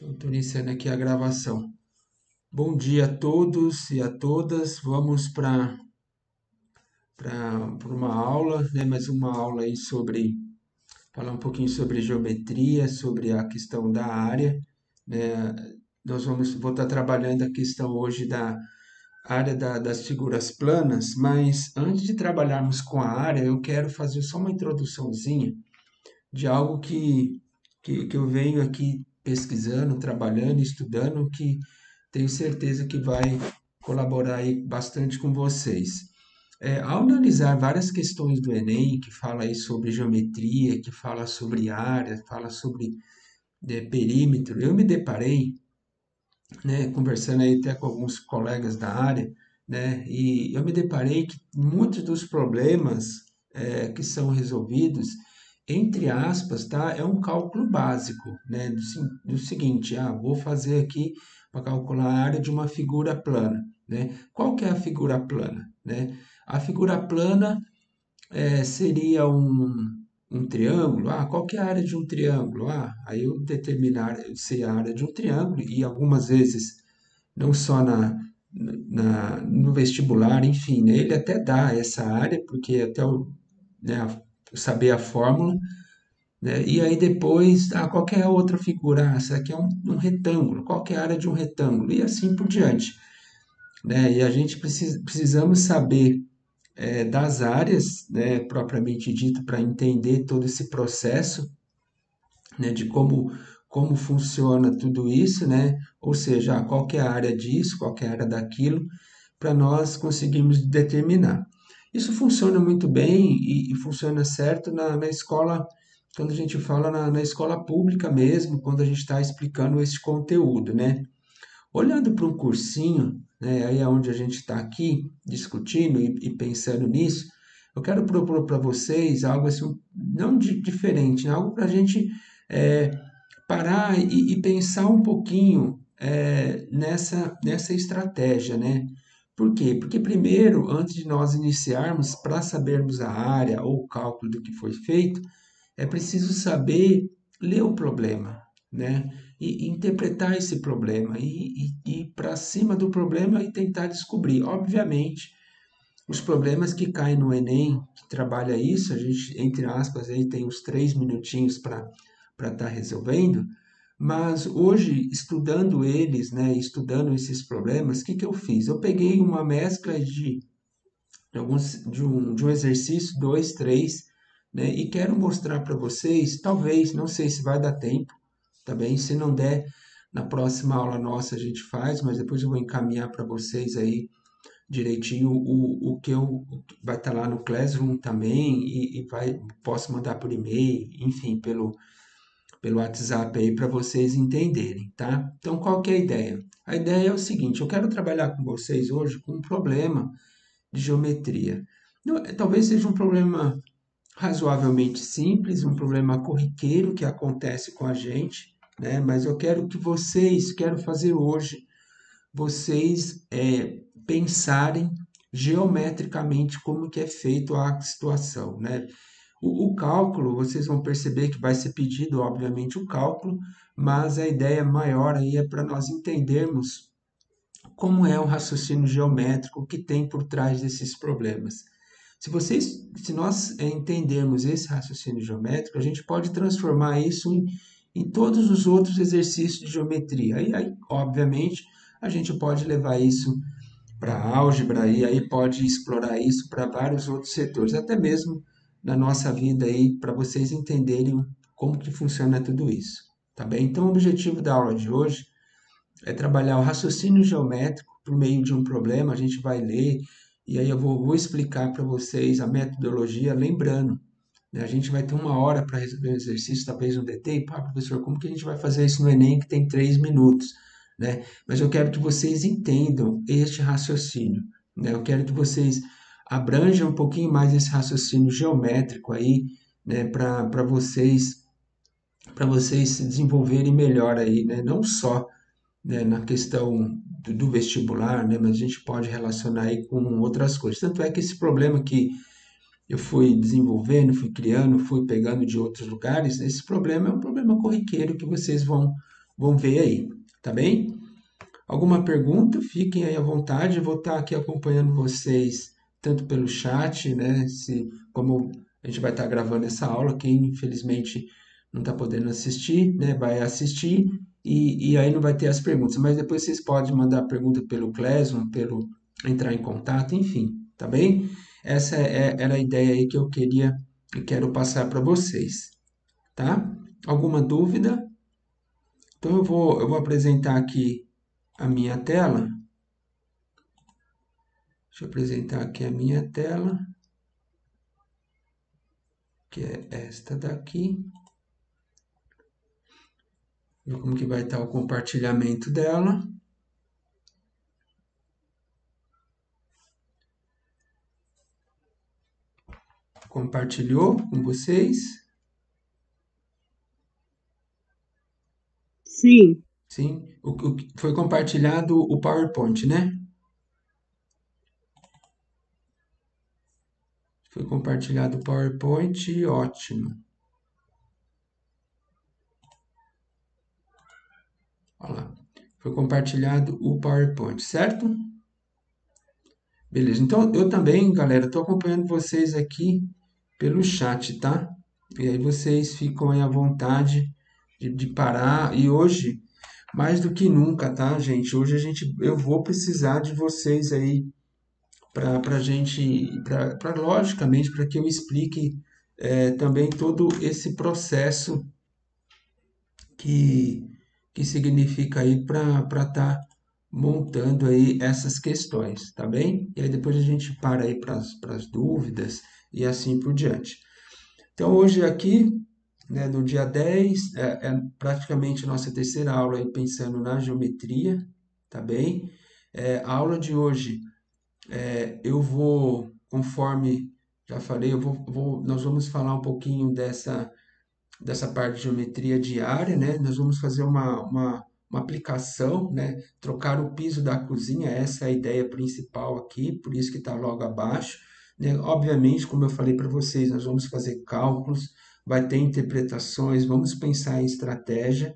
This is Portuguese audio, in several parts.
Estou iniciando aqui a gravação. Bom dia a todos e a todas. Vamos para uma aula, né? Mais uma aula aí sobre falar um pouquinho sobre geometria, sobre a questão da área, né? Vou estar trabalhando a questão hoje da área das figuras planas, mas antes de trabalharmos com a área, eu quero fazer só uma introduçãozinha de algo que eu venho aqui pesquisando, trabalhando, estudando, que tenho certeza que vai colaborar aí bastante com vocês. Ao analisar várias questões do Enem, que fala aí sobre geometria, que fala sobre área, fala sobre perímetro, eu me deparei, né, conversando aí até com alguns colegas da área, né, e eu me deparei que muitos dos problemas que são resolvidos, entre aspas, tá, é um cálculo básico, né, do seguinte, vou fazer aqui para calcular a área de uma figura plana, né? Qual que é a figura plana, né? A figura plana seria um triângulo. Qual que é a área de um triângulo? Aí eu determinar se a área de um triângulo, e algumas vezes, não só no vestibular, enfim, né, ele até dá essa área, porque até né, saber a fórmula, né, e aí depois, qual que é a outra figura? Essa aqui é um retângulo. Qual que é a área de um retângulo? E assim por diante, né? E a gente precisamos saber das áreas, né, propriamente dito, para entender todo esse processo, né, de como funciona tudo isso, né? Ou seja, qual que é a área disso, qual que é a área daquilo, para nós conseguirmos determinar. Isso funciona muito bem e funciona certo na escola, quando a gente fala na escola pública mesmo, quando a gente está explicando esse conteúdo, né? Olhando para um cursinho, né, aí é onde a gente está aqui discutindo e pensando nisso, eu quero propor para vocês algo assim, não diferente, né, algo para a gente é, parar e pensar um pouquinho nessa estratégia, né? Por quê? Porque primeiro, antes de nós iniciarmos, para sabermos a área ou o cálculo do que foi feito, é preciso saber ler o problema, né? E interpretar esse problema e ir para cima do problema e tentar descobrir. Obviamente, os problemas que caem no Enem, que trabalha isso, a gente, entre aspas, aí tem uns 3 minutinhos para estar resolvendo, mas hoje, estudando eles, né, estudando esses problemas, o que eu fiz? Eu peguei uma mescla de um exercício, dois, três, né, e quero mostrar para vocês, talvez, não sei se vai dar tempo, tá bem? Se não der, na próxima aula nossa a gente faz, mas depois eu vou encaminhar para vocês aí direitinho o que vai estar lá no Classroom também posso mandar por e-mail, enfim, pelo WhatsApp aí para vocês entenderem, tá? Então, qual que é a ideia? A ideia é o seguinte, eu quero trabalhar com vocês hoje com um problema de geometria. Talvez seja um problema razoavelmente simples, um problema corriqueiro que acontece com a gente, né? Mas eu quero que quero fazer hoje, vocês pensarem geometricamente como que é feito a situação, né? O cálculo, vocês vão perceber que vai ser pedido, obviamente, o cálculo, mas a ideia maior aí é para nós entendermos como é o raciocínio geométrico que tem por trás desses problemas. Se nós entendermos esse raciocínio geométrico, a gente pode transformar isso em todos os outros exercícios de geometria. Aí, obviamente, a gente pode levar isso para álgebra e aí pode explorar isso para vários outros setores, até mesmo na nossa vida aí, para vocês entenderem como que funciona tudo isso, tá bem? Então, o objetivo da aula de hoje é trabalhar o raciocínio geométrico por meio de um problema, a gente vai ler e aí eu vou explicar para vocês a metodologia, lembrando, né, a gente vai ter 1 hora para resolver um exercício, talvez um DT, e, professor, como que a gente vai fazer isso no Enem que tem 3 minutos, né? Mas eu quero que vocês entendam este raciocínio, né? Eu quero que vocês abranjam um pouquinho mais esse raciocínio geométrico aí, né, para vocês se desenvolverem melhor aí, né? Não só, né, na questão do vestibular, né, mas a gente pode relacionar aí com outras coisas. Tanto é que esse problema que eu fui desenvolvendo, fui criando, fui pegando de outros lugares, esse problema é um problema corriqueiro que vocês vamos ver aí, tá bem? Alguma pergunta? Fiquem aí à vontade. Eu vou estar aqui acompanhando vocês tanto pelo chat, né? Como a gente vai estar gravando essa aula, quem infelizmente não está podendo assistir, né? Vai assistir e aí não vai ter as perguntas. Mas depois vocês podem mandar pergunta pelo Classroom, pelo entrar em contato, enfim, tá bem? Essa era a ideia aí que eu queria e quero passar para vocês, tá? Alguma dúvida? Então eu vou apresentar aqui a minha tela. Deixa eu apresentar aqui a minha tela, que é esta daqui. Ver como que vai estar o compartilhamento dela. Compartilhou com vocês? Sim, Sim. Foi compartilhado o PowerPoint, né? Foi compartilhado o PowerPoint, ótimo. Olha lá. Foi compartilhado o PowerPoint, certo? Beleza. Então, eu também, galera, estou acompanhando vocês aqui pelo chat, tá? E aí vocês ficam aí à vontade de parar. E hoje, mais do que nunca, tá, gente? Hoje eu vou precisar de vocês aí para gente, logicamente, para que eu explique também todo esse processo que, que significa aí para estar montando aí essas questões, tá bem? E aí depois a gente para aí para as dúvidas e assim por diante. Então hoje aqui, né, no dia 10 é praticamente a nossa terceira aula aí pensando na geometria, tá bem? A aula de hoje eu vou, conforme já falei, nós vamos falar um pouquinho dessa parte de geometria diária, né? Nós vamos fazer uma aplicação, né? Trocar o piso da cozinha, essa é a ideia principal aqui, por isso que está logo abaixo, né? Obviamente, como eu falei para vocês, nós vamos fazer cálculos, vai ter interpretações, vamos pensar em estratégia,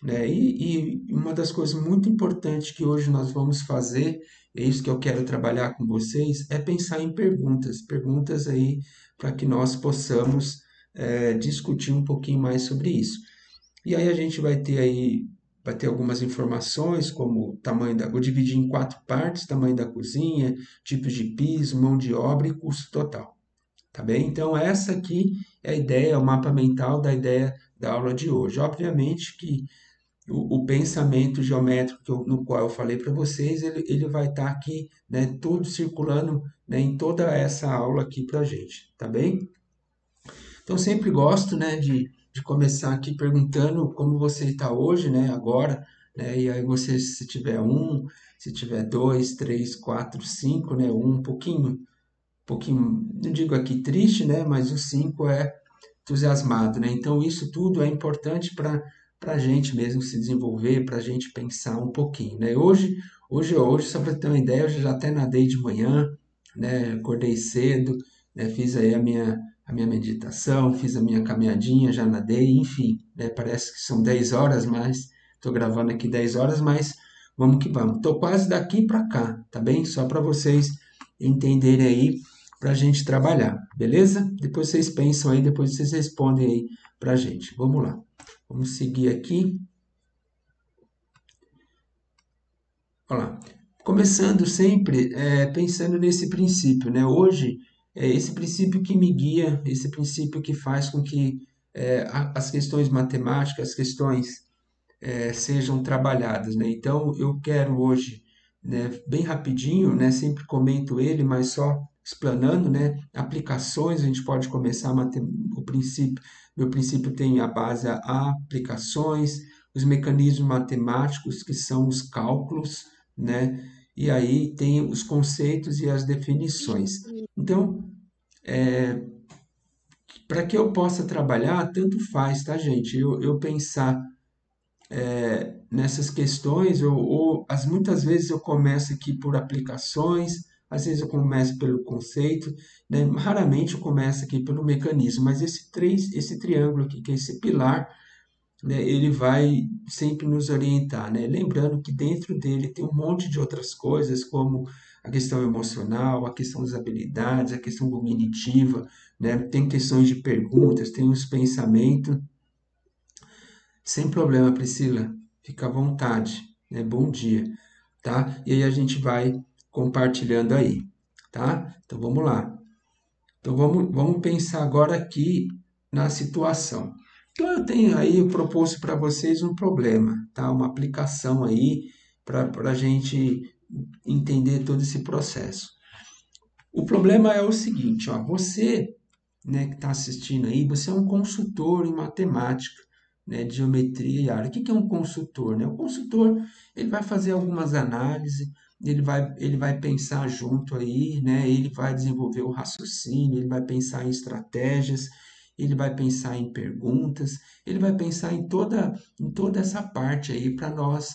né? E uma das coisas muito importantes que hoje nós vamos fazer, é isso que eu quero trabalhar com vocês, é pensar em perguntas aí para que nós possamos discutir um pouquinho mais sobre isso. E aí a gente vai ter algumas informações, como o tamanho vou dividir em quatro partes, tamanho da cozinha, tipos de piso, mão de obra e custo total. Tá bem? Então, essa aqui é a ideia, o mapa mental da ideia da aula de hoje. Obviamente que o pensamento geométrico no qual eu falei para vocês, ele vai estar aqui, né, todo circulando, né, em toda essa aula aqui para a gente, tá bem? Então, sempre gosto, né, de começar aqui perguntando como você está hoje, né, agora, né, e aí você, se tiver um, se tiver dois, três, quatro, cinco, né, pouquinho, não digo aqui triste, né, mas o cinco é entusiasmado, né? Então isso tudo é importante para a gente mesmo se desenvolver, para a gente pensar um pouquinho, né? Hoje, só para ter uma ideia, eu já até nadei de manhã, né? Acordei cedo, né? Fiz aí a minha meditação, fiz a minha caminhadinha, já nadei, enfim, né? Parece que são 10 horas, mas estou gravando aqui 10 horas, mas vamos que vamos. Estou quase daqui para cá, tá bem? Só para vocês entenderem aí para a gente trabalhar, beleza? Depois vocês pensam aí, depois vocês respondem aí para a gente. Vamos lá. Vamos seguir aqui. Olha lá. Começando sempre pensando nesse princípio, né? Hoje, é esse princípio que me guia, esse princípio que faz com que as questões matemáticas, as questões sejam trabalhadas, né? Então, eu quero hoje, né, bem rapidinho, né, sempre comento ele, mas só explanando, né, aplicações, a gente pode começar o princípio, meu princípio tem a base a aplicações, os mecanismos matemáticos, que são os cálculos, né, e aí tem os conceitos e as definições. Então, para que eu possa trabalhar, tanto faz, tá, gente? Eu pensar nessas questões, muitas vezes eu começo aqui por aplicações, às vezes eu começo pelo conceito, né? Raramente eu começo aqui pelo mecanismo, mas esse triângulo aqui, que é esse pilar, né, ele vai sempre nos orientar, né? Lembrando que dentro dele tem um monte de outras coisas, como a questão emocional, a questão das habilidades, a questão cognitiva, né? Tem questões de perguntas, tem os pensamentos. Sem problema, Priscila. Fica à vontade, né? Bom dia, tá? E aí a gente vai compartilhando aí, tá? Então vamos lá. Então vamos pensar agora aqui na situação. Então eu tenho aí eu proposto para vocês um problema, tá? Uma aplicação aí para a gente entender todo esse processo. O problema é o seguinte, ó, você, né, que está assistindo aí, você é um consultor em matemática, né, de geometria e área. O que que é um consultor, né? O consultor, ele vai fazer algumas análises, ele vai pensar junto aí, né? Ele vai desenvolver o raciocínio, ele vai pensar em estratégias, ele vai pensar em perguntas, ele vai pensar em toda essa parte aí para nós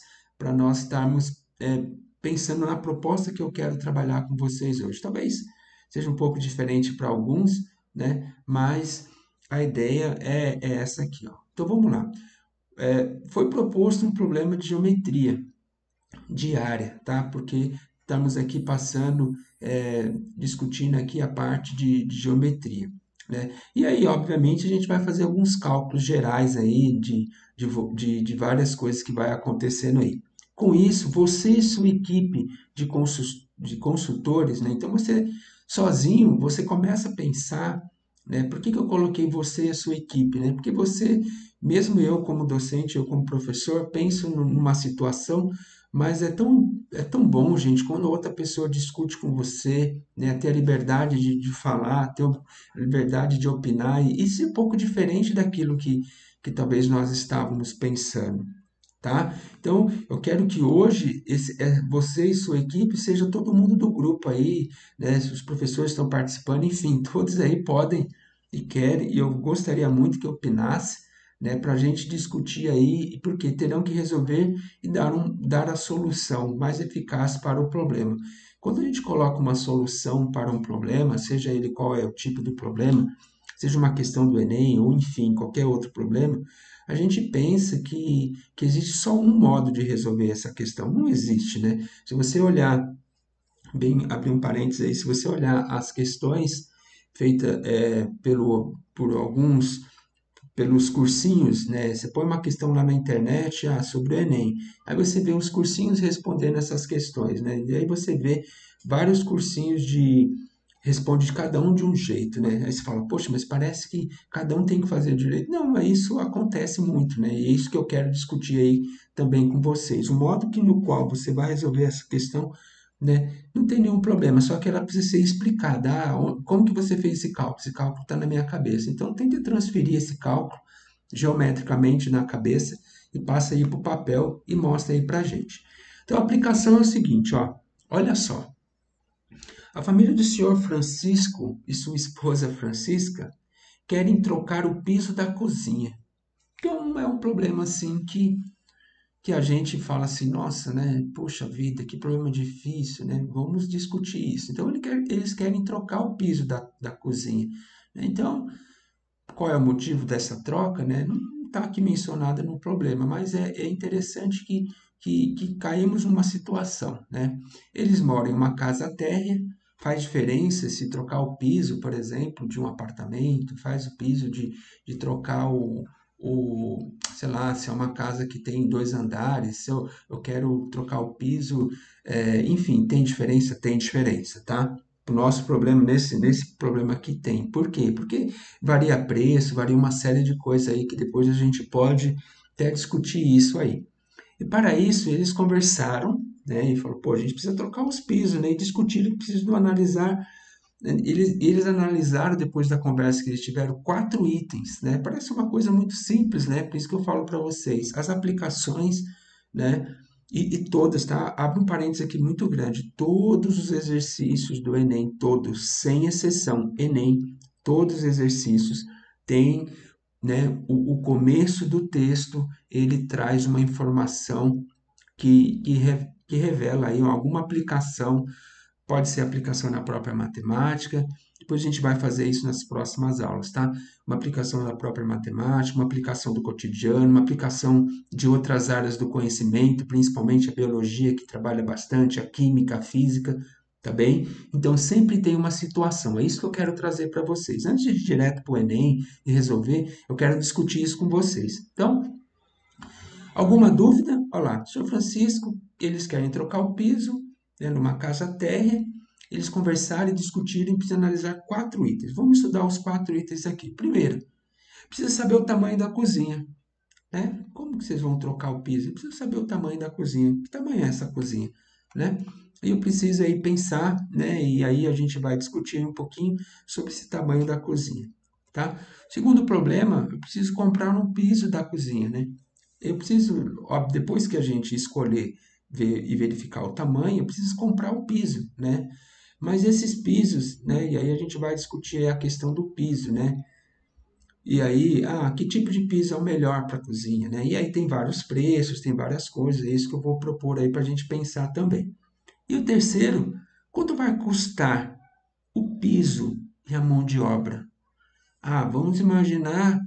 estarmos pensando na proposta que eu quero trabalhar com vocês hoje. Talvez seja um pouco diferente para alguns, né? Mas a ideia é essa aqui, ó. Então vamos lá. Foi proposto um problema de geometria diária, tá? Porque estamos aqui passando, discutindo aqui a parte de geometria, né? E aí, obviamente, a gente vai fazer alguns cálculos gerais aí de várias coisas que vai acontecendo aí. Com isso, você e sua equipe de consultores, né? Então, você sozinho, você começa a pensar, né? Por que que eu coloquei você e a sua equipe, né? Porque você, mesmo eu como docente, eu como professor, penso numa situação, mas é tão bom, gente, quando outra pessoa discute com você, né, ter a liberdade de falar, ter a liberdade de opinar e ser um pouco diferente daquilo que talvez nós estávamos pensando, tá? Então, eu quero que hoje você e sua equipe seja todo mundo do grupo aí, né? Se os professores estão participando, enfim, todos aí podem e querem, e eu gostaria muito que opinasse, né, para a gente discutir aí, porque terão que resolver e dar a solução mais eficaz para o problema. Quando a gente coloca uma solução para um problema, seja ele qual é o tipo do problema, seja uma questão do Enem ou enfim, qualquer outro problema, a gente pensa que existe só um modo de resolver essa questão. Não existe, né? Se você olhar, bem, abrir um parênteses aí, se você olhar as questões feitas por alguns, pelos cursinhos, né? Você põe uma questão lá na internet, sobre o Enem. Aí você vê os cursinhos respondendo essas questões, né? E aí você vê vários cursinhos de responde de cada um de um jeito, né? Aí você fala, poxa, mas parece que cada um tem que fazer de jeito. Não, mas isso acontece muito, né? E é isso que eu quero discutir aí também com vocês. O modo no qual você vai resolver essa questão, né? Não tem nenhum problema, só que ela precisa ser explicada. Como que você fez esse cálculo? Esse cálculo está na minha cabeça. Então, tente transferir esse cálculo geometricamente na cabeça e passa aí para o papel e mostra aí para a gente. Então, a aplicação é o seguinte, ó. Olha só. A família do senhor Francisco e sua esposa Francisca querem trocar o piso da cozinha. Que é um problema assim que a gente fala assim, nossa, né? Poxa vida, que problema difícil, né? Vamos discutir isso. Então eles querem trocar o piso da cozinha. Então, qual é o motivo dessa troca, né? Não está aqui mencionada no problema, mas é interessante que caímos numa situação, né? Eles moram em uma casa térrea, faz diferença se trocar o piso, por exemplo, de um apartamento, faz o piso de trocar sei lá, se é uma casa que tem dois andares, se eu quero trocar o piso, enfim, tem diferença, tá? O nosso problema, nesse problema aqui tem. Por quê? Porque varia preço, varia uma série de coisas aí que depois a gente pode até discutir isso aí. E para isso eles conversaram, né, e falaram, pô, a gente precisa trocar os pisos, né, e discutiram que precisam analisar. Eles analisaram depois da conversa que eles tiveram 4 itens, né? Parece uma coisa muito simples, né? Por isso que eu falo para vocês, as aplicações, né? E todas, tá? Abre um parênteses aqui muito grande. Todos os exercícios do Enem, todos, sem exceção, Enem, todos os exercícios têm, né? O começo do texto ele traz uma informação que revela aí alguma aplicação. Pode ser aplicação na própria matemática, Depois a gente vai fazer isso nas próximas aulas, tá? Uma aplicação da própria matemática, uma aplicação do cotidiano, uma aplicação de outras áreas do conhecimento, principalmente a biologia, que trabalha bastante, a química, a física, tá bem? Então sempre tem uma situação, é isso que eu quero trazer para vocês. Antes de ir direto para o Enem e resolver, eu quero discutir isso com vocês. Então, alguma dúvida? Olha lá, senhor Francisco, eles querem trocar o piso, né, numa casa térrea, eles conversaram e discutiram e precisam analisar 4 itens. Vamos estudar os 4 itens aqui. Primeiro, precisa saber o tamanho da cozinha, né? Como que vocês vão trocar o piso? Precisa saber o tamanho da cozinha. Que tamanho é essa cozinha, né? E eu preciso aí pensar, né? E aí a gente vai discutir um pouquinho sobre esse tamanho da cozinha, tá? Segundo problema, eu preciso comprar um piso da cozinha, né? Eu preciso, ó, depois que a gente escolher ver e verificar o tamanho, eu preciso comprar o piso, né? Mas esses pisos, né? E aí a gente vai discutir a questão do piso, né? E aí, que tipo de piso é o melhor para a cozinha, né? E aí tem vários preços, tem várias coisas, é isso que eu vou propor aí para a gente pensar também. E o terceiro, quanto vai custar o piso e a mão de obra? Vamos imaginar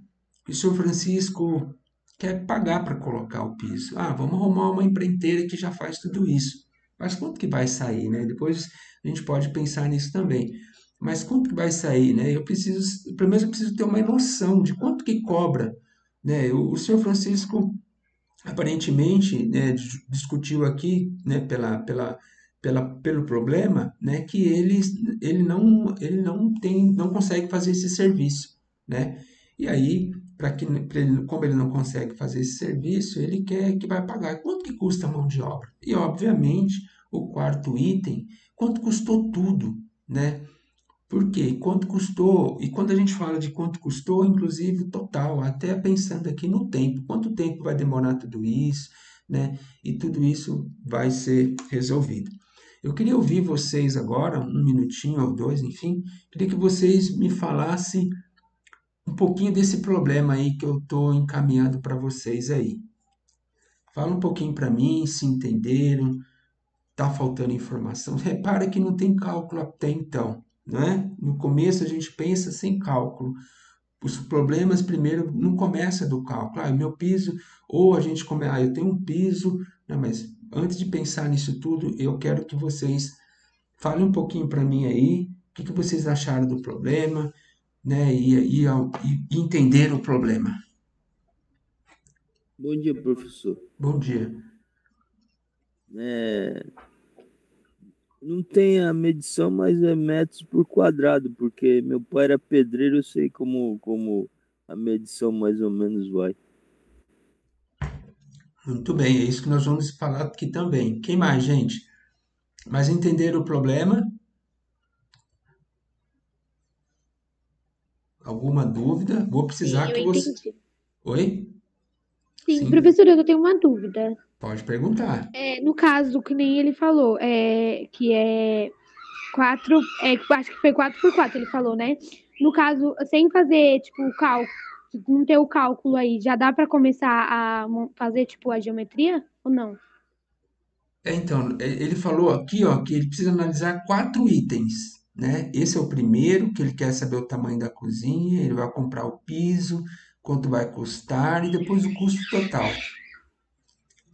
que o senhor Francisco quer pagar para colocar o piso. Vamos arrumar uma empreiteira que já faz tudo isso. Mas quanto que vai sair, né? Depois a gente pode pensar nisso também. Mas quanto que vai sair, né? Primeiro eu preciso ter uma noção de quanto que cobra, né? O senhor Francisco aparentemente, né, discutiu aqui, né, pelo problema, né, que ele não consegue fazer esse serviço, né? E aí, como ele não consegue fazer esse serviço, ele quer que vai pagar. Quanto que custa a mão de obra? E, obviamente, o quarto item, quanto custou tudo, né? Por quê? Quanto custou? E quando a gente fala de quanto custou, inclusive o total, até pensando aqui no tempo, quanto tempo vai demorar tudo isso, né? E tudo isso vai ser resolvido. Eu queria ouvir vocês agora, um minutinho ou dois, enfim, queria que vocês me falassem um pouquinho desse problema aí que eu estou encaminhando para vocês aí. Fala um pouquinho para mim, se entenderam, está faltando informação. Repara que não tem cálculo até então, né? No começo a gente pensa sem cálculo. Os problemas primeiro não começa do cálculo. Meu piso, ou a gente começa, eu tenho um piso, não, mas antes de pensar nisso tudo, eu quero que vocês falem um pouquinho para mim aí, o que vocês acharam do problema, né? E entenderam o problema. Bom dia, professor. Bom dia. É, não tem a medição, mas é metros por quadrado, porque meu pai era pedreiro, eu sei como a medição mais ou menos vai. Muito bem, é isso que nós vamos falar aqui também. Quem mais, gente? Mas entenderam o problema? Alguma dúvida? Vou Sim, precisar eu que você. entendi. Oi? Sim, Sim, professor, eu tenho uma dúvida. pode perguntar. No caso, que nem ele falou, que é quatro, acho que foi 4 por 4 ele falou, né? No caso, sem fazer, tipo, o cálculo, não ter o cálculo aí, já dá para começar a fazer, tipo, a geometria ou não? Então, ele falou aqui, ó, que ele precisa analisar 4 itens, né? Esse é o primeiro, que ele quer saber o tamanho da cozinha, ele vai comprar o piso, quanto vai custar e depois o custo total,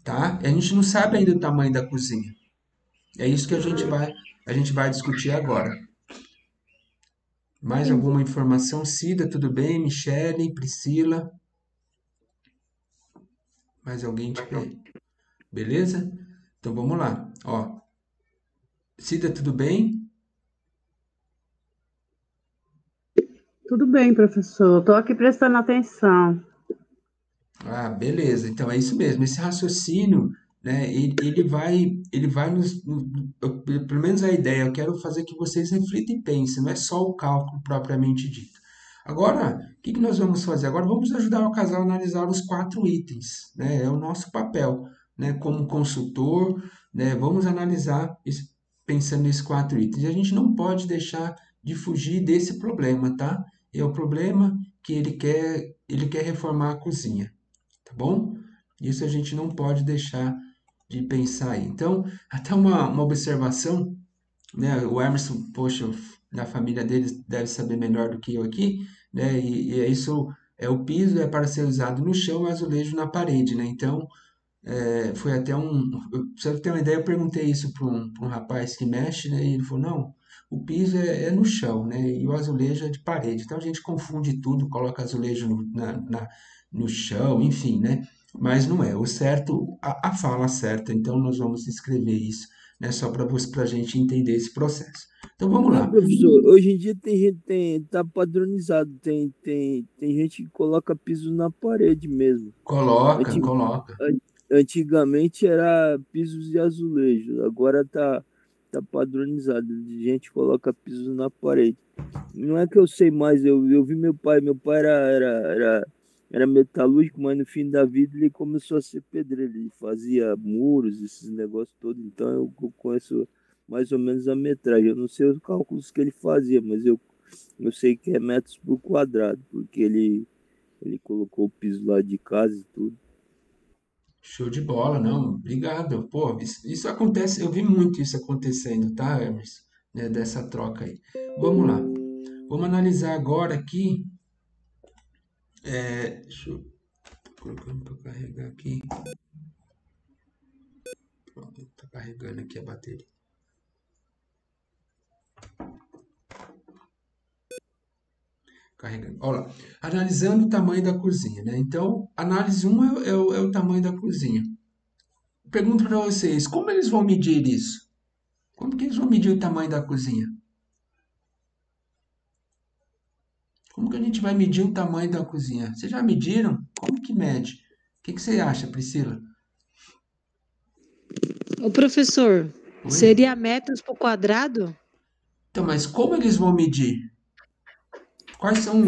tá? A gente não sabe ainda o tamanho da cozinha. É isso que a gente vai discutir agora. Mais Entendi. alguma informação? Cida, tudo bem? Michele, Priscila, mais alguém Beleza? Então vamos lá. Ó, Cida, tudo bem? Tudo bem, professor. Estou aqui prestando atenção. Beleza. Então é isso mesmo. Esse raciocínio, né, ele vai pelo menos a ideia, eu quero fazer que vocês reflitam e pensem, não é só o cálculo propriamente dito. Agora, o que nós vamos fazer? Agora vamos ajudar o casal a analisar os 4 itens, né? É o nosso papel, né? Como consultor, né? Vamos analisar pensando nesses 4 itens. E a gente não pode deixar de fugir desse problema, tá? É o problema que ele quer reformar a cozinha, tá bom? Isso a gente não pode deixar de pensar aí. Então, até uma observação, né? O Emerson, poxa, na família deles deve saber melhor do que eu aqui, né? E é isso, o piso é para ser usado no chão e o azulejo na parede, né? Então, foi até pra você ter uma ideia, eu perguntei isso pra um rapaz que mexe, né? E ele falou, não, o piso é no chão, né? E o azulejo é de parede. Então a gente confunde tudo, coloca azulejo no chão, enfim, né? Mas não é. O certo, a fala certa. Então nós vamos escrever isso, né? Só para a gente entender esse processo. Então vamos Não, lá. professor, hoje em dia tem gente, tá padronizado, tem gente que coloca piso na parede mesmo. Coloca, Anti- coloca. Antigamente era pisos de azulejo, agora tá padronizado. Gente coloca piso na parede. Não é que eu sei mais, eu vi meu pai era metalúrgico, mas no fim da vida ele começou a ser pedreiro, ele fazia muros, esses negócios todos, então eu conheço mais ou menos a metragem. Eu não sei os cálculos que ele fazia, mas eu sei que é metros por quadrado, porque ele colocou o piso lá de casa e tudo. Show de bola, não, obrigado. Pô, isso acontece, eu vi muito isso acontecendo, tá, Hermes? Né, dessa troca aí. Vamos lá. Vamos analisar agora aqui. Deixa eu tô colocando para carregar aqui. Pronto, tá carregando aqui a bateria. Carregando. Olha lá. Analisando o tamanho da cozinha, né? Então, análise 1 é o tamanho da cozinha. Pergunto para vocês, como eles vão medir isso? Como que eles vão medir o tamanho da cozinha? Como que a gente vai medir o tamanho da cozinha? Vocês já mediram? Como que mede? O que você acha, Priscila? Ô, professor, Oi? seria metros por quadrado? Então, mas como eles vão medir? Quais são...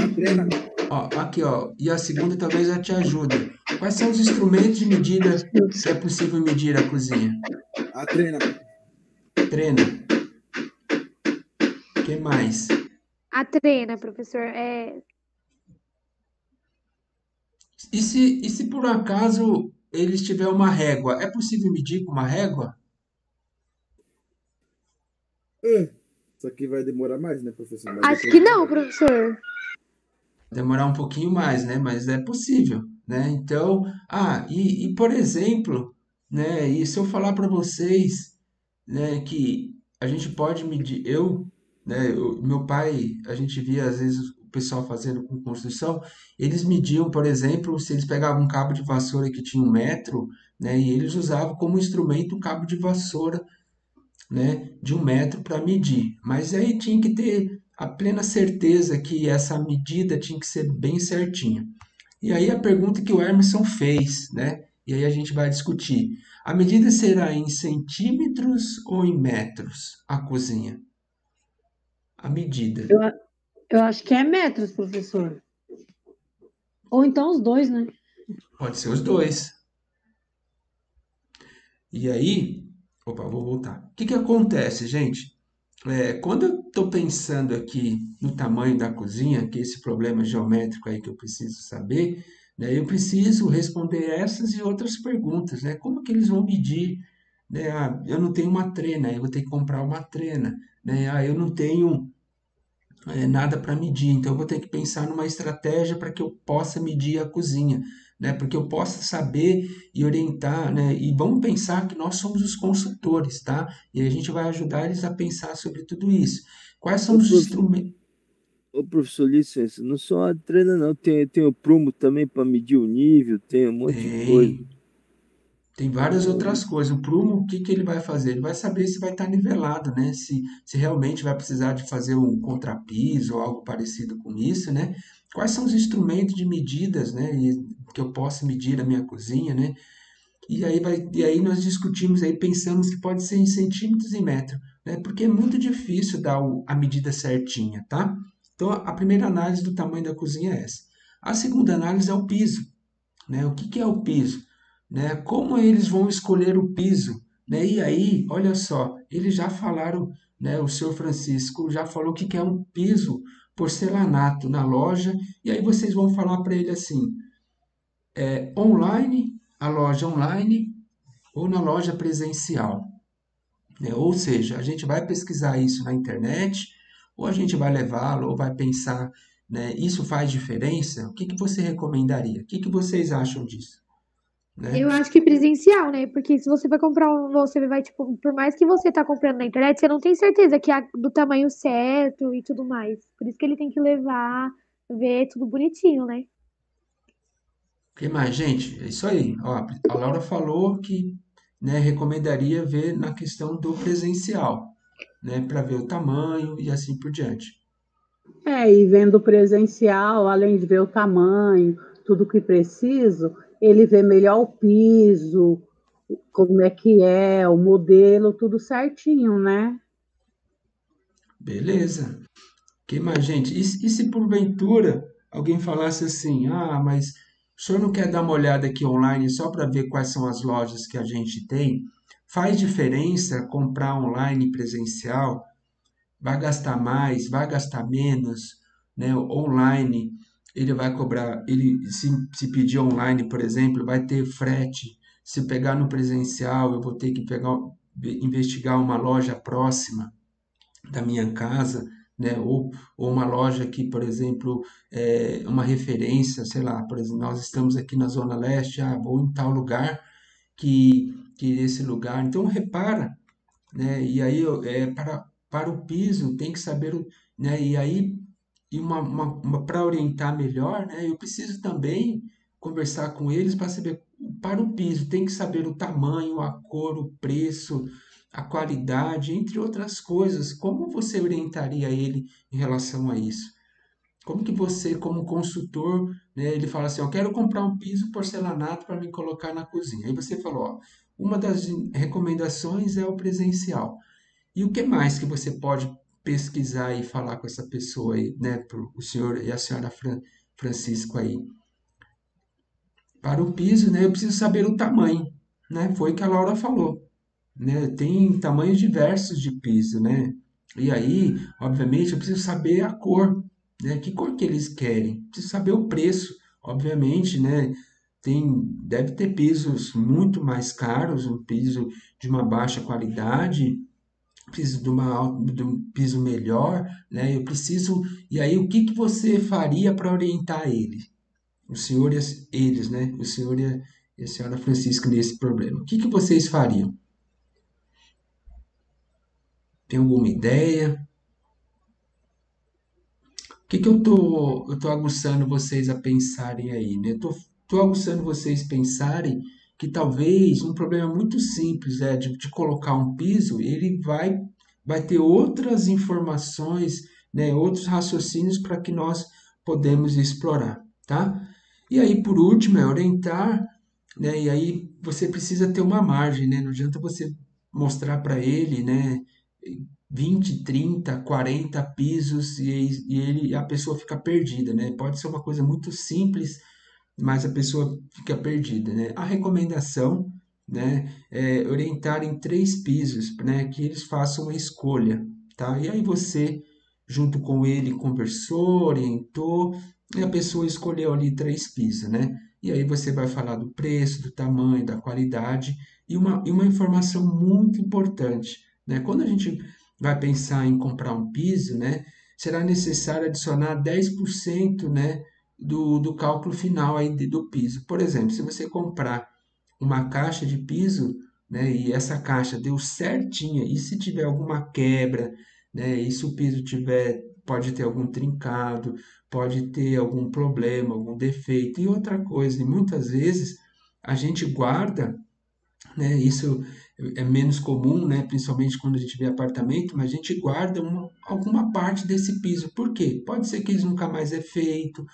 Ó, aqui, ó. E a segunda talvez eu te ajude. Quais são os instrumentos de medida que é possível medir a cozinha? A trena. Trena. O que mais? A trena, professor, E se por acaso eles tiver uma régua, é possível medir com uma régua? Isso aqui vai demorar mais, né, professor? Mas acho depois- que não, professor. Demorar um pouquinho mais, né? Mas é possível, né? Então, por exemplo, né? E se eu falar para vocês, né, que a gente pode medir, né, meu pai, a gente via às vezes o pessoal fazendo com construção, eles mediam, por exemplo, se eles pegavam um cabo de vassoura que tinha 1 metro, né, e eles usavam como instrumento um cabo de vassoura, né, de 1 metro para medir. Mas aí tinha que ter a plena certeza que essa medida tinha que ser bem certinha. E aí a pergunta que o Emerson fez, né? E aí a gente vai discutir. A medida será em centímetros ou em metros a cozinha? A medida. Eu acho que é metros, professor. Ou então os dois, né? Pode ser os dois. E aí, opa, vou voltar. O que que acontece, gente? Quando eu estou pensando aqui no tamanho da cozinha, que é esse problema geométrico aí que eu preciso saber, né, eu preciso responder essas e outras perguntas, né? Como que eles vão medir? Né? Eu não tenho uma trena, eu vou ter que comprar uma trena, né? Eu não tenho nada para medir, então eu vou ter que pensar numa estratégia para que eu possa medir a cozinha, né? Porque eu possa saber e orientar, né? E vamos pensar que nós somos os consultores, tá? E a gente vai ajudar eles a pensar sobre tudo isso. Quais são Ô, os prof- instrumentos? Ô, professor, licença, não só a treina não, tem o prumo também para medir o nível, tem um monte de coisa. Tem várias outras coisas. O prumo, o que que ele vai fazer? Ele vai saber se vai estar nivelado, né? Se realmente vai precisar de fazer um contrapiso ou algo parecido com isso, né? Quais são os instrumentos de medidas, né? Que eu possa medir a minha cozinha, né? E aí nós discutimos aí, pensamos que pode ser em centímetros e metro, né? Porque é muito difícil dar a medida certinha, tá? Então a primeira análise do tamanho da cozinha é essa. A segunda análise é o piso, né? O que que é o piso? Né? Como eles vão escolher o piso? Né? E aí, olha só, eles já falaram, né? O senhor Francisco já falou o que que é um piso porcelanato na loja, e aí vocês vão falar para ele assim, online, a loja online ou na loja presencial, né? Ou seja, a gente vai pesquisar isso na internet, ou a gente vai levá-lo, ou vai pensar, né? Isso faz diferença? O que que você recomendaria? O que que vocês acham disso, né? Eu acho que presencial, né? Porque se você vai comprar você vai, tipo, por mais que você tá comprando na internet, você não tem certeza que é do tamanho certo e tudo mais. Por isso que ele tem que levar, ver tudo bonitinho, né? O que mais, gente? É isso aí. Ó, a Laura falou que, né, recomendaria ver na questão do presencial, né, para ver o tamanho e assim por diante. E vendo presencial, além de ver o tamanho, tudo que preciso, ele vê melhor o piso, como é, o modelo, tudo certinho, né? Beleza. Que mais, gente? E se porventura alguém falasse assim, ah, mas o senhor não quer dar uma olhada aqui online só para ver quais são as lojas que a gente tem? Faz diferença comprar online e presencial? Vai gastar mais, vai gastar menos, né? Online, ele vai cobrar, ele se pedir online, por exemplo, vai ter frete. Se pegar no presencial, eu vou ter que investigar uma loja próxima da minha casa, né? Ou uma loja que, por exemplo, é uma referência, sei lá, por exemplo, nós estamos aqui na Zona Leste, ah, vou em tal lugar que esse lugar. Então, repara, né? E aí, para o piso, tem que saber, né? E aí, para orientar melhor, né? Eu preciso também conversar com eles para saber, para o piso, tem que saber o tamanho, a cor, o preço, a qualidade, entre outras coisas. Como você orientaria ele em relação a isso? Como que você, como consultor, né, ele fala assim, eu quero comprar um piso porcelanato para me colocar na cozinha. Aí você falou, ó, uma das recomendações é o presencial. E o que mais que você pode pesquisar e falar com essa pessoa aí, né, pro, o senhor e a senhora Francisco aí? Para o piso, né, eu preciso saber o tamanho, né? Foi o que a Laura falou, né? Tem tamanhos diversos de piso, né? E aí, obviamente, eu preciso saber a cor, né? Que cor que eles querem? Preciso saber o preço, obviamente, né? Deve ter pisos muito mais caros, um piso de uma baixa qualidade, preciso de um piso melhor, né? Eu preciso. E aí, o que que você faria para orientar ele? O senhor e eles, né? O senhor e a senhora Francisca nesse problema. O que que vocês fariam? Tem alguma ideia? O que que eu tô aguçando vocês a pensarem aí, né? Tô aguçando vocês pensarem que talvez um problema muito simples é de colocar um piso, ele vai ter outras informações, né? Outros raciocínios para que nós podemos explorar, tá? E aí, por último, é orientar, né? E aí você precisa ter uma margem, né? Não adianta você mostrar para ele, né? 20, 30, 40 pisos a pessoa fica perdida, né? Pode ser uma coisa muito simples, mas a pessoa fica perdida, né? A recomendação, né, é orientar em 3 pisos, né, que eles façam uma escolha, tá? E aí você, junto com ele, conversou, orientou, e a pessoa escolheu ali 3 pisos, né? E aí você vai falar do preço, do tamanho, da qualidade e uma informação muito importante, né? Quando a gente vai pensar em comprar um piso, né, será necessário adicionar 10%, né, do cálculo final aí do piso. Por exemplo, se você comprar uma caixa de piso, né, e essa caixa deu certinha, e se tiver alguma quebra, né, e se o piso tiver, pode ter algum trincado, pode ter algum problema, algum defeito, e outra coisa, e muitas vezes a gente guarda, né? Isso é menos comum, né? Principalmente quando a gente vê apartamento, mas a gente guarda alguma parte desse piso. Por quê? Pode ser que isso nunca mais é feito,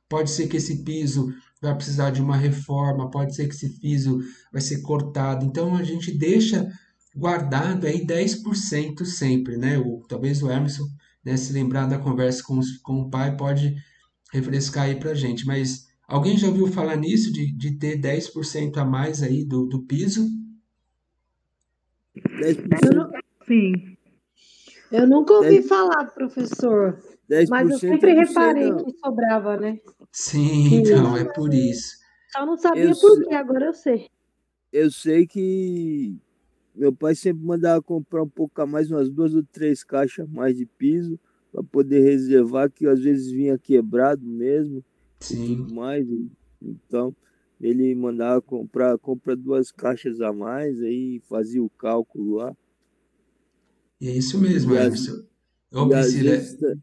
pode ser que esse piso vai precisar de uma reforma, pode ser que esse piso vai ser cortado. Então a gente deixa guardado aí 10% sempre, né? Talvez o Emerson, né, se lembrar da conversa com o pai, pode refrescar aí pra gente. Mas alguém já ouviu falar nisso, de ter 10% a mais aí do piso? Eu, 10%, não, sim. Eu nunca ouvi 10, falar, professor, mas eu 10% eu sempre não sei, reparei não. que sobrava, né? Sim, Que então, é por isso. só não Eu, sabia por se- quê, agora eu sei. eu sei que meu pai sempre mandava comprar um pouco a mais, umas 2 ou 3 caixas a mais de piso, para poder reservar, que às vezes vinha quebrado mesmo e tudo Sim, mais. Então, ele mandava compra 2 caixas a mais, aí fazia o cálculo lá. e é isso mesmo, E, às, Emerson. Ô, e Priscila,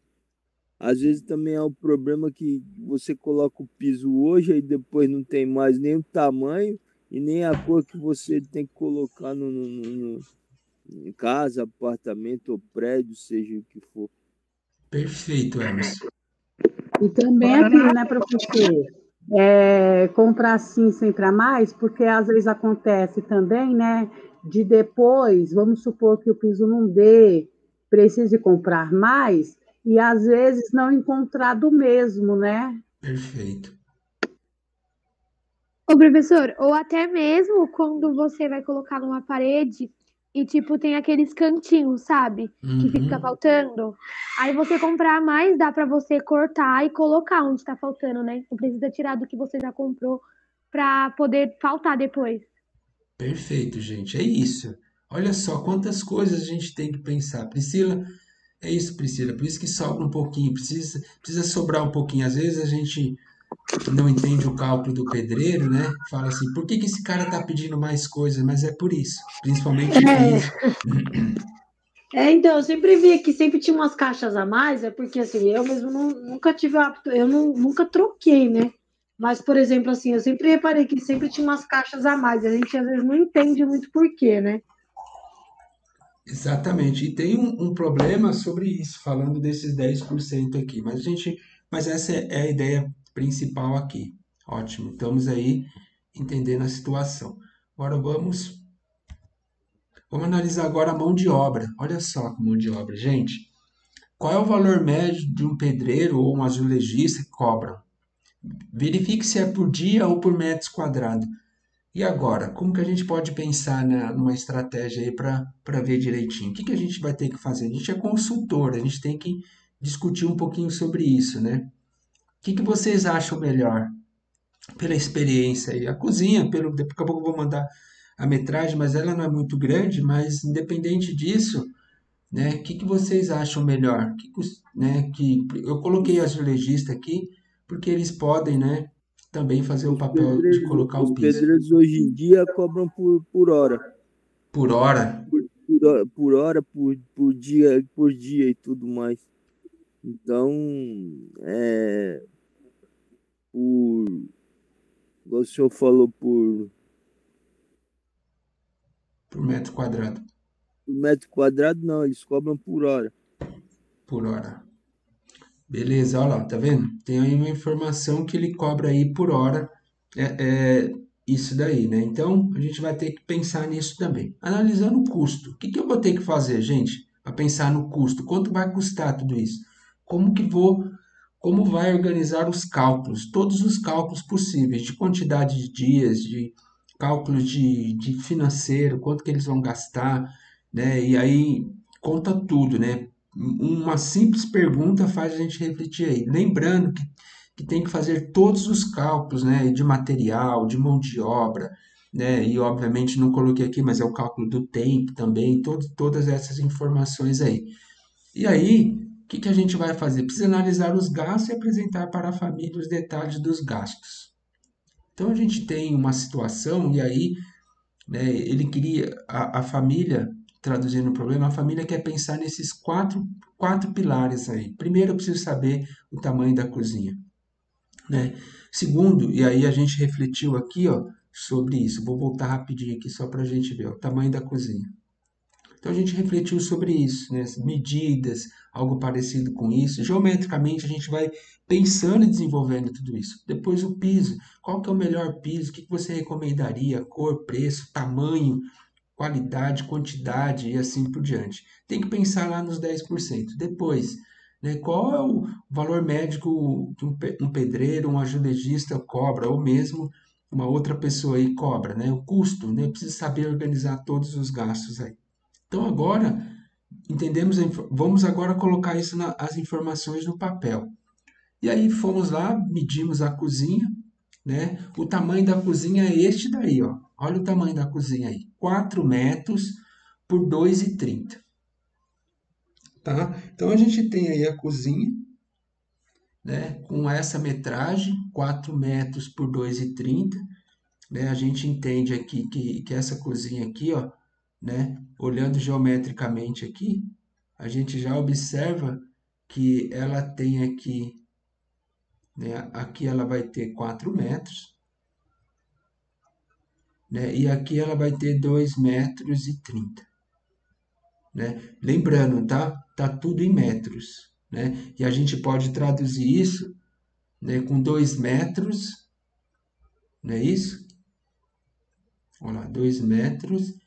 às vezes também é o problema que você coloca o piso hoje, aí depois não tem mais nem o tamanho e nem a cor que você tem que colocar em casa, apartamento ou prédio, seja o que for. perfeito, Emerson. E também aquilo, né, professor? Comprar sim sempre a mais, porque às vezes acontece também, né, de depois, vamos supor que o piso não dê, precise comprar mais, e às vezes não encontrar do mesmo, né? Perfeito. Ô, professor, ou até mesmo quando você vai colocar numa parede e, tipo, tem aqueles cantinhos, sabe? Que fica Uhum. faltando. Aí você comprar mais, dá pra você cortar e colocar onde tá faltando, né? Não precisa tirar do que você já comprou pra poder faltar depois. Perfeito, gente. É isso. Olha só quantas coisas a gente tem que pensar. Priscila, é isso, Priscila. Por isso que sobra um pouquinho. Precisa sobrar um pouquinho. Às vezes a gente não entende o cálculo do pedreiro, né? Fala assim, por que que esse cara tá pedindo mais coisas? Mas é por isso. Principalmente piso. Então, eu sempre vi que sempre tinha umas caixas a mais, é porque assim, eu mesmo nunca tive o hábito, nunca troquei, né? Mas, por exemplo, assim, eu sempre reparei que sempre tinha umas caixas a mais, a gente às vezes não entende muito porquê, né? Exatamente. E tem um problema sobre isso, falando desses 10% aqui. Mas essa é a ideia principal aqui. Ótimo. Estamos aí entendendo a situação. Agora vamos analisar agora a mão de obra. Olha só a mão de obra, gente. Qual é o valor médio de um pedreiro ou um azulejista que cobram? Verifique se é por dia ou por metros quadrados. E agora, como que a gente pode pensar numa estratégia aí para ver direitinho? O que que a gente vai ter que fazer? A gente é consultor, a gente tem que discutir um pouquinho sobre isso, né? O que que vocês acham melhor? Pela experiência aí. A cozinha, daqui a pouco eu vou mandar a metragem, mas ela não é muito grande, mas independente disso, né? O que que vocês acham melhor? Né, que eu coloquei azulejista aqui porque eles podem, né, também fazer o papel de colocar Os o piso. pedreiros hoje em dia cobram por hora. Por hora, Por dia e tudo mais. Então, é, por, igual o senhor falou, por metro quadrado, por metro quadrado, não, eles cobram por hora. por hora. Beleza, olha lá, tá vendo? Tem aí uma informação que ele cobra aí por hora, é isso daí, né? Então, a gente vai ter que pensar nisso também. Analisando o custo, o que que eu vou ter que fazer, gente, para pensar no custo? Quanto vai custar tudo isso? Como que vou, como vai organizar os cálculos, todos os cálculos possíveis, de quantidade de dias, de cálculos de financeiro, quanto que eles vão gastar, né? E aí conta tudo, né? Uma simples pergunta faz a gente refletir aí. Lembrando que tem que fazer todos os cálculos, né, de material, de mão de obra, né, e obviamente não coloquei aqui, mas é o cálculo do tempo também, todas essas informações aí. E aí, o que que a gente vai fazer? Precisa analisar os gastos e apresentar para a família os detalhes dos gastos. Então a gente tem uma situação, e aí, né, ele queria, a família, traduzindo o problema, a família quer pensar nesses quatro pilares aí. Primeiro, eu preciso saber o tamanho da cozinha, né? Segundo, e aí a gente refletiu aqui, ó, sobre isso. Vou voltar rapidinho aqui só para a gente ver ó, o tamanho da cozinha. Então a gente refletiu sobre isso, né? As medidas, algo parecido com isso. Geometricamente a gente vai pensando e desenvolvendo tudo isso. Depois o piso, qual que é o melhor piso? O que que você recomendaria? Cor, preço, tamanho, qualidade, quantidade e assim por diante. Tem que pensar lá nos 10%. Depois, né, qual é o valor médio que um pedreiro, um azulejista cobra, ou mesmo uma outra pessoa aí cobra, né? O custo, né? Precisa saber organizar todos os gastos aí. Então agora entendemos, vamos agora colocar as informações no papel. E aí fomos lá, medimos a cozinha, né? O tamanho da cozinha é este daí, ó. Olha o tamanho da cozinha aí, 4 metros por 2,30. tá? Então a gente tem aí a cozinha, né, com essa metragem, 4 metros por 2,30, né? A gente entende aqui que essa cozinha aqui, ó, né, olhando geometricamente aqui, a gente já observa que ela tem aqui, né, aqui ela vai ter 4 metros, né, e aqui ela vai ter 2,30 m, né? Lembrando, tá? Tá tudo em metros, né? E a gente pode traduzir isso, né, com 2 metros, não é isso? Olha lá, 2,30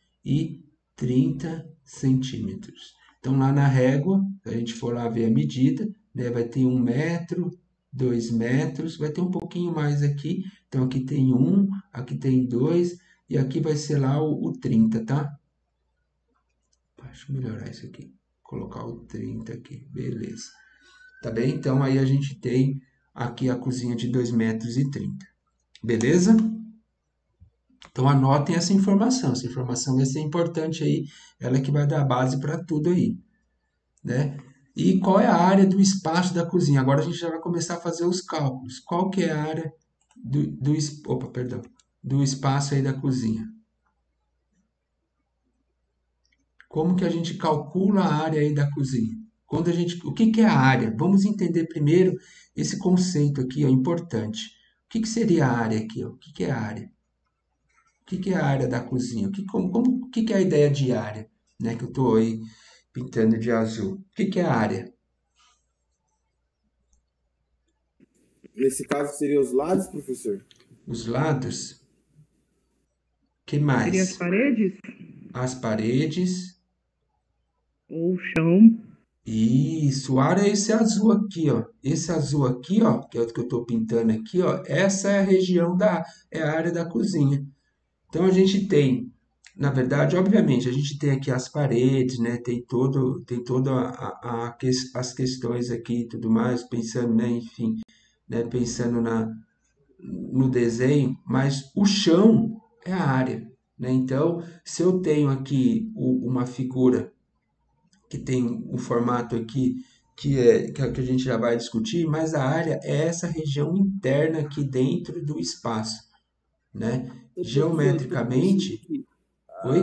m. Então, lá na régua, se a gente for lá ver a medida, né, vai ter 1 m, 2 metros, vai ter um pouquinho mais aqui. Então, aqui tem 1, aqui tem 2, e aqui vai ser lá o 30, tá? Deixa eu melhorar isso aqui. Colocar o 30 aqui, beleza. Tá bem? Então, aí a gente tem aqui a cozinha de 2,30 m. Beleza? Então, anotem essa informação. Essa informação vai ser importante aí. Ela que vai dar base para tudo aí, né? E qual é a área do espaço da cozinha? Agora a gente já vai começar a fazer os cálculos. Qual que é a área do espaço aí da cozinha? Como que a gente calcula a área aí da cozinha? O que que é a área? Vamos entender primeiro esse conceito aqui, ó, importante. O que que seria a área aqui, ó? O que que é a área? O que que é a área da cozinha? O que que é a ideia de área, né? Que eu estou aí pintando de azul. O que que é a área? Nesse caso, seriam os lados, professor? Os lados? Que Seria as mais? paredes As paredes. ou o chão? Isso, a área é esse azul aqui, ó. Esse azul aqui, ó, que é o que eu estou pintando aqui, ó. Essa é a região é a área da cozinha. Então a gente tem, na verdade, obviamente, a gente tem aqui as paredes, né? Tem toda as questões aqui e tudo mais, pensando, né? Enfim, né? Pensando no desenho, mas o chão é a área, né? Então, se eu tenho aqui uma figura que tem um formato aqui que a gente já vai discutir, mas a área é essa região interna aqui dentro do espaço, né? Ô, professor, eu estou pensando Geometricamente, aqui. oi?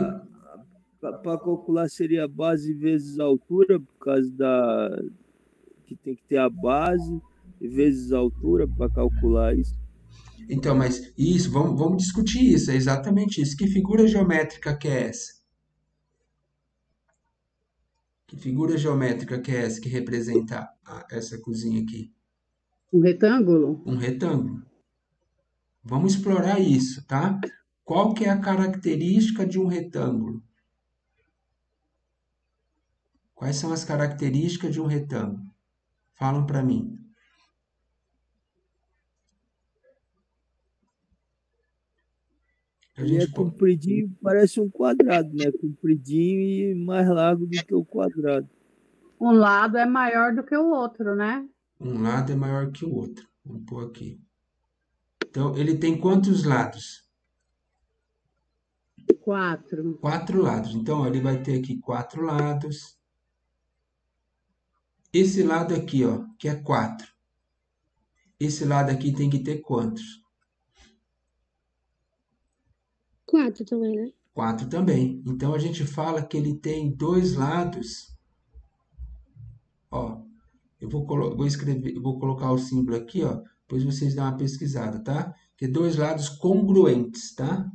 Para calcular seria base vezes altura, por causa da que tem que ter a base, vezes altura para calcular isso. Então, mas isso, vamos discutir isso, é exatamente isso. Que figura geométrica que é essa? Que figura geométrica que é essa que representa essa cozinha aqui? Um retângulo? Um retângulo. Vamos explorar isso, tá? Qual que é a característica de um retângulo? Quais são as características de um retângulo? Falam para mim. A Ele é gente compridinho, parece um quadrado, né? Compridinho e mais largo do que o quadrado. Um lado é maior do que o outro, né? Um lado é maior que o outro. Vamos pôr aqui. Então, ele tem quantos lados? 4. 4 lados. Então, ó, ele vai ter aqui 4 lados. Esse lado aqui, ó, que é 4. Esse lado aqui tem que ter quantos? 4 também, né? 4 também. Então, a gente fala que ele tem 2 lados. Ó, vou colocar o símbolo aqui, ó. Depois vocês dão uma pesquisada, tá? Que é 2 lados congruentes, tá?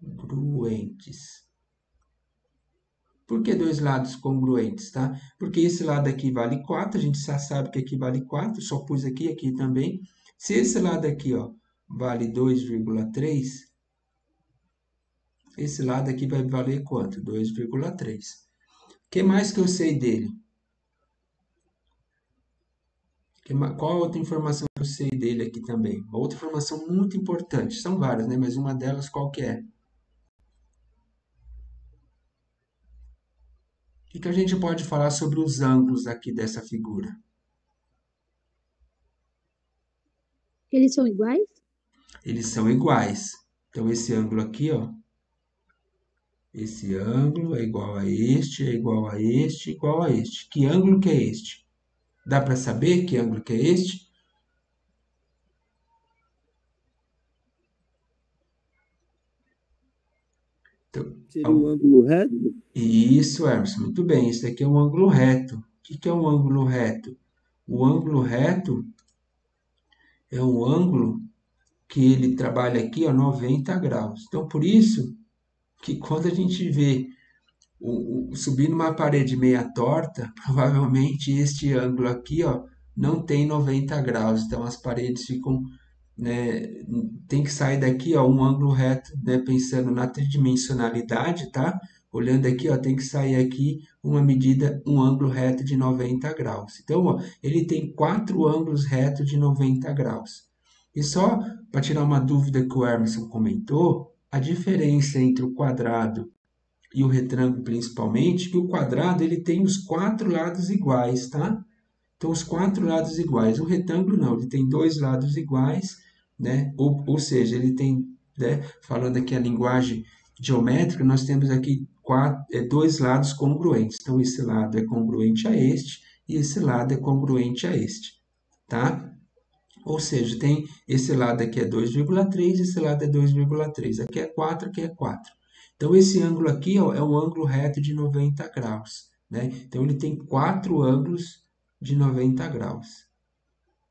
Congruentes. Por que 2 lados congruentes, tá? Porque esse lado aqui vale 4, a gente já sabe que aqui vale 4, só pus aqui, aqui também. Se esse lado aqui, ó, vale 2,3, esse lado aqui vai valer quanto? 2,3. O que mais que eu sei dele? Qual outra informação que eu sei dele aqui também? Uma outra informação muito importante, são várias, né? Mas uma delas qual que é? O que a gente pode falar sobre os ângulos aqui dessa figura? Eles são iguais? Eles são iguais. Então, esse ângulo aqui, ó, Esse ângulo é igual a este, é igual a este, igual a este. Que ângulo que é este? Dá para saber que ângulo que é este? Então, Seria o ângulo reto? isso, Emerson, muito bem. Esse daqui é um ângulo reto. O que é um ângulo reto? O ângulo reto é um ângulo que ele trabalha aqui a 90 graus. Então, por isso que quando a gente vê subir numa parede meia torta, provavelmente este ângulo aqui, ó, não tem 90 graus. Então, as paredes ficam, né, tem que sair daqui, ó, um ângulo reto, né, pensando na tridimensionalidade, tá? Olhando aqui, ó, tem que sair aqui uma medida, um ângulo reto de 90 graus. Então, ó, ele tem 4 ângulos retos de 90 graus. E só para tirar uma dúvida que o Emerson comentou, a diferença entre o quadrado e o retângulo principalmente, que o quadrado ele tem os 4 lados iguais, tá? Então, os 4 lados iguais. O retângulo não, ele tem 2 lados iguais, né? Ou seja, ele tem, né? Falando aqui a linguagem geométrica, nós temos aqui 2 lados congruentes. Então, esse lado é congruente a este e esse lado é congruente a este, tá? Ou seja, tem esse lado aqui é 2,3, esse lado é 2,3. Aqui é 4, aqui é 4. Então, esse ângulo aqui ó, é um ângulo reto de 90 graus, né? Então, ele tem 4 ângulos de 90 graus,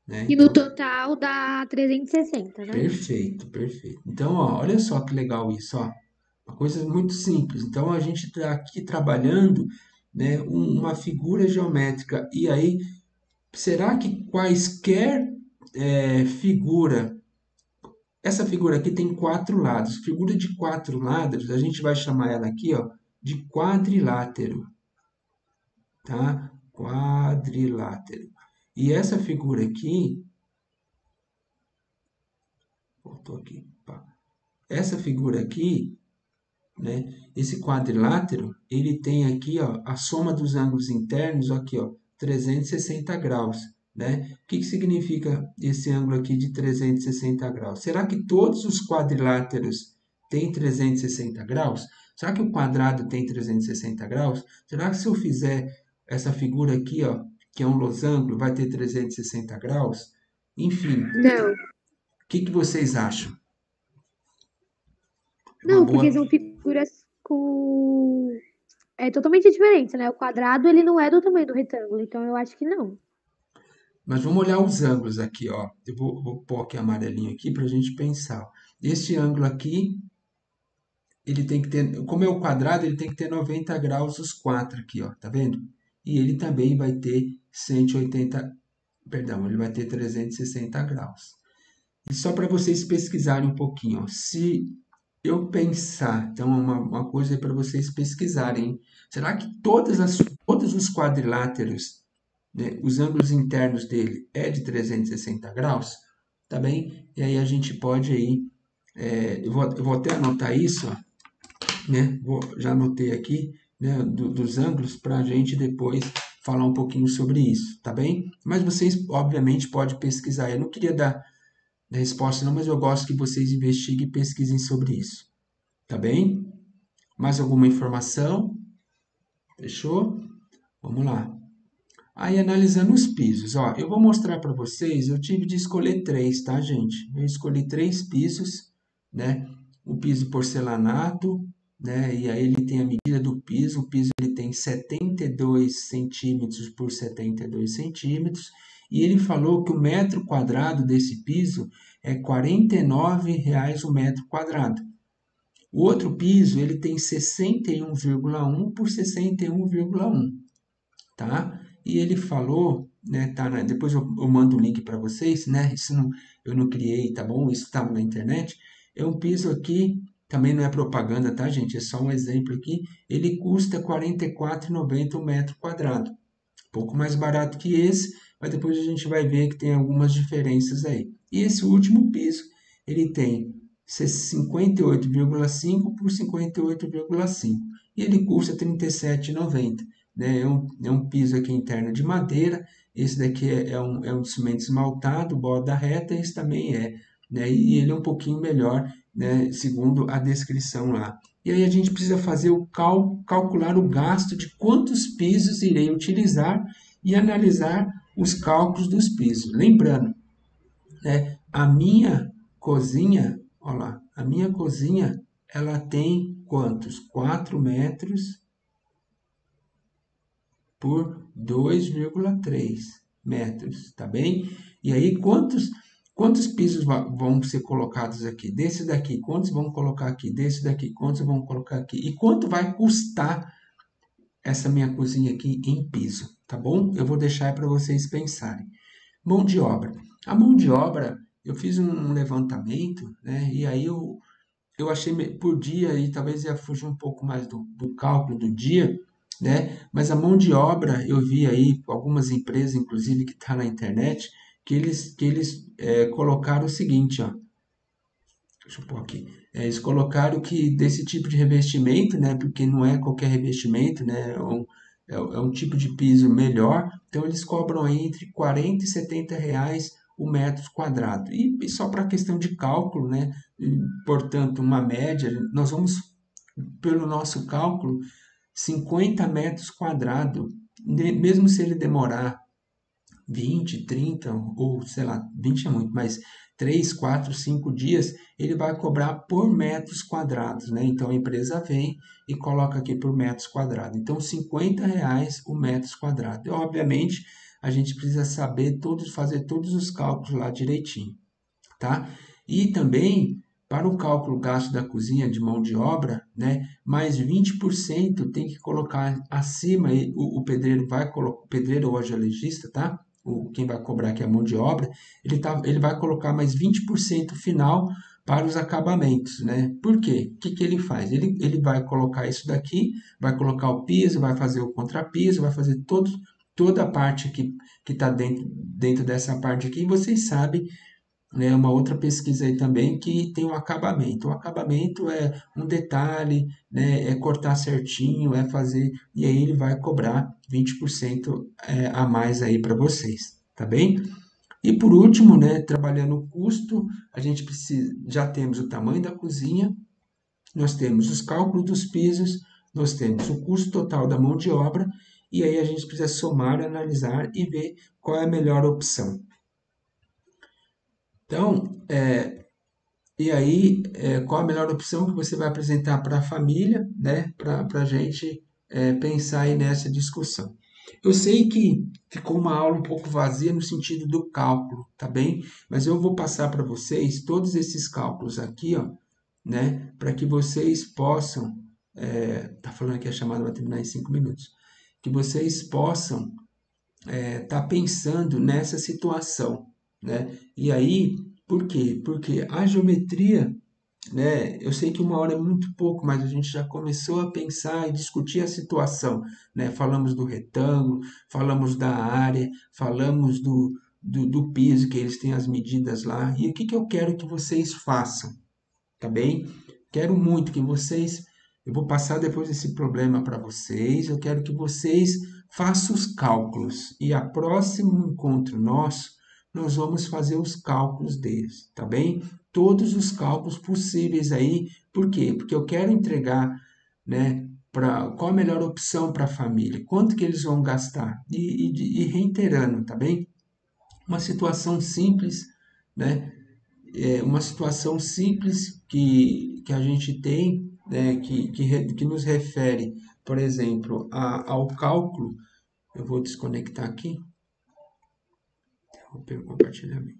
né? E no total dá 360, né? Perfeito, perfeito. Então, ó, olha só que legal isso, ó. Uma coisa muito simples. Então, a gente está aqui trabalhando, né, uma figura geométrica. E aí, será que quaisquer figura... Essa figura aqui tem 4 lados. Figura de 4 lados, a gente vai chamar ela aqui, ó, de quadrilátero, tá? Quadrilátero. E essa figura aqui, voltou aqui, pá. Essa figura aqui, né? Esse quadrilátero, ele tem aqui, ó, a soma dos ângulos internos, aqui, ó, 360 graus, né? O que significa esse ângulo aqui de 360 graus? Será que todos os quadriláteros têm 360 graus? Será que o quadrado tem 360 graus? Será que se eu fizer essa figura aqui, ó, que é um losango, vai ter 360 graus? Enfim. Não. O que vocês acham? Não, porque são figuras totalmente diferentes, né? O quadrado, ele não é do tamanho do retângulo, então eu acho que não. Mas vamos olhar os ângulos aqui, ó. Eu vou pôr aqui amarelinho aqui para a gente pensar. Este ângulo aqui, ele tem que ter, como é o quadrado, ele tem que ter 90 graus os 4 aqui, ó. Tá vendo? E ele também vai ter 180, perdão, ele vai ter 360 graus. E só para vocês pesquisarem um pouquinho, ó. Se eu pensar, então uma coisa é para vocês pesquisarem. Será que todos os quadriláteros, né, os ângulos internos dele é de 360 graus? Tá bem? E aí a gente pode aí, eu vou até anotar isso, ó, né? Já anotei aqui, né, dos ângulos para a gente depois falar um pouquinho sobre isso, tá bem? Mas vocês, obviamente, podem pesquisar. Eu não queria dar resposta não, mas eu gosto que vocês investiguem e pesquisem sobre isso. Tá bem? Mais alguma informação? Fechou? Vamos lá. Aí, analisando os pisos. Ó, eu vou mostrar para vocês, eu tive de escolher 3, tá, gente? Eu escolhi 3 pisos, né? O piso porcelanato, né? E aí ele tem a medida do piso. O piso ele tem 72 centímetros por 72 centímetros. E ele falou que o metro quadrado desse piso é R$ 49,00 o metro quadrado. O outro piso ele tem 61,1 por 61,1, tá? E ele falou, né, depois eu mando o link para vocês, né? Isso eu não criei, tá bom? Isso estava na internet. É um piso aqui, também não é propaganda, tá, gente? É só um exemplo aqui. Ele custa R$ 44,90 o metro quadrado. Um pouco mais barato que esse, mas depois a gente vai ver que tem algumas diferenças aí. E esse último piso, ele tem 58,5 por 58,5 e ele custa R$ 37,90. Né? É um piso aqui interno de madeira, esse daqui é um cimento esmaltado, borda reta, esse também é, né? E ele é um pouquinho melhor né, segundo a descrição lá. E aí a gente precisa fazer calcular o gasto de quantos pisos irei utilizar e analisar os cálculos dos pisos. Lembrando, né, a minha cozinha, olha lá, a minha cozinha, ela tem quantos? 4 metros por 2,3 metros, tá bem? E aí, quantos pisos vão ser colocados aqui? Desse daqui, quantos vão colocar aqui? Desse daqui, quantos vão colocar aqui? E quanto vai custar essa minha cozinha aqui em piso, tá bom? Eu vou deixar para vocês pensarem. Mão de obra. A mão de obra, eu fiz um levantamento, né? E aí eu achei por dia, e talvez ia fugir um pouco mais do cálculo do dia, né? Mas a mão de obra, eu vi aí algumas empresas, inclusive, que está na internet, que eles colocaram o seguinte, ó. Deixa eu pôr aqui. Eles colocaram que desse tipo de revestimento, né? Porque não é qualquer revestimento, né? É um tipo de piso melhor. Então, eles cobram aí entre 40 e 70 reais o metro quadrado. E só para questão de cálculo, né? E, portanto, uma média, nós vamos, pelo nosso cálculo, 50 metros quadrados, mesmo se ele demorar 20, 30, ou sei lá, 20 é muito, mas 3, 4, 5 dias, ele vai cobrar por metros quadrados, né? Então, a empresa vem e coloca aqui por metros quadrados. Então, 50 reais o metro quadrado. E, obviamente, a gente precisa saber fazer todos os cálculos lá direitinho, tá? E também, para o cálculo gasto da cozinha de mão de obra, né, mais 20% tem que colocar acima, o pedreiro vai colocar, o pedreiro ou o geologista, tá? Quem vai cobrar aqui a mão de obra, ele vai colocar mais 20% final para os acabamentos, né? Por quê? O que ele faz? Ele vai colocar isso daqui, vai colocar o piso, vai fazer o contrapiso, vai fazer toda a parte que está dentro dessa parte aqui, e vocês sabem, né, uma outra pesquisa aí também que tem o acabamento. O acabamento é um detalhe, né, é cortar certinho, é fazer, e aí ele vai cobrar 20% a mais aí para vocês, tá bem? E por último, né, trabalhando o custo, a gente já temos o tamanho da cozinha, nós temos os cálculos dos pisos, nós temos o custo total da mão de obra, e aí a gente precisa somar, analisar e ver qual é a melhor opção. Então, e aí, qual a melhor opção que você vai apresentar para a família, né? Para a gente pensar aí nessa discussão. Eu sei que ficou uma aula um pouco vazia no sentido do cálculo, tá bem? Mas eu vou passar para vocês todos esses cálculos aqui, ó, né? Para que vocês possam, tá falando que a chamada vai terminar em 5 minutos, que vocês possam tá pensando nessa situação, né? E aí, por quê? Porque a geometria, né? Eu sei que 1 hora é muito pouco, mas a gente já começou a pensar e discutir a situação, né? Falamos do retângulo, falamos da área, falamos do piso, que eles têm as medidas lá. E o que eu quero que vocês façam, tá bem? Quero muito que vocês... Eu vou passar depois esse problema para vocês. Eu quero que vocês façam os cálculos. E a próximo encontro nosso, nós vamos fazer os cálculos deles, tá bem? Todos os cálculos possíveis aí. Por quê? Porque eu quero entregar, né, qual a melhor opção para a família, quanto que eles vão gastar. E reiterando, tá bem? Uma situação simples, né? Uma situação simples que a gente tem, né, que nos refere, por exemplo, ao cálculo. Eu vou desconectar aqui. Interromper o compartilhamento.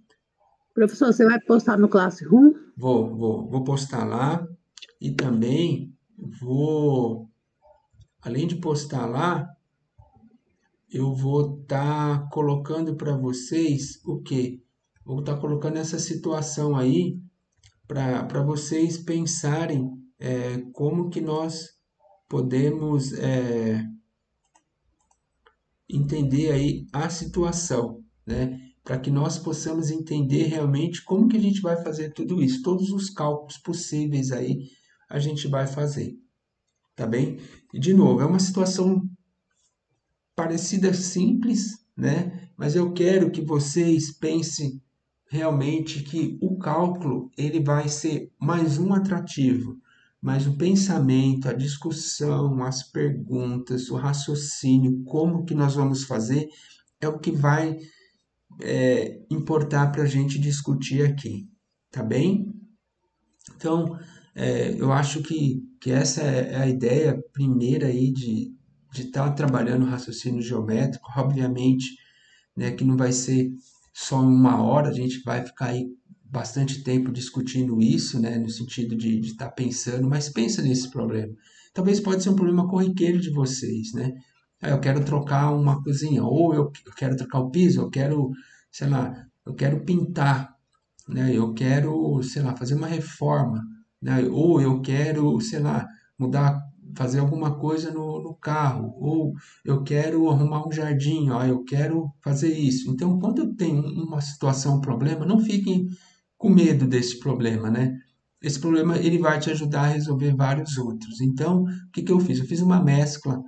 Professor, você vai postar no Classroom? Vou postar lá e também vou, além de postar lá, eu vou estar colocando para vocês o quê? Vou estar colocando essa situação aí para vocês pensarem como que nós podemos entender aí a situação, né? Para que nós possamos entender realmente como que a gente vai fazer tudo isso. Todos os cálculos possíveis aí a gente vai fazer, tá bem? E de novo, é uma situação parecida simples, né? Mas eu quero que vocês pensem realmente que o cálculo ele vai ser mais um atrativo, mas o pensamento, a discussão, as perguntas, o raciocínio, como que nós vamos fazer, é o que vai importar para a gente discutir aqui, tá bem? Então, eu acho que essa é a ideia primeira aí de estar trabalhando o raciocínio geométrico. Obviamente, né, que não vai ser só em uma hora, a gente vai ficar aí bastante tempo discutindo isso, né, no sentido de estar pensando, mas pensa nesse problema. Talvez pode ser um problema corriqueiro de vocês, né? Ah, eu quero trocar uma cozinha, ou eu quero trocar o piso, eu quero, sei lá, eu quero pintar, né? Eu quero, sei lá, fazer uma reforma, né? Ou eu quero, sei lá, mudar, fazer alguma coisa no carro, ou eu quero arrumar um jardim, ó, eu quero fazer isso. Então, quando eu tenho uma situação, um problema, não fiquem com medo desse problema, né? Esse problema ele vai te ajudar a resolver vários outros. Então, o que que eu fiz? Eu fiz uma mescla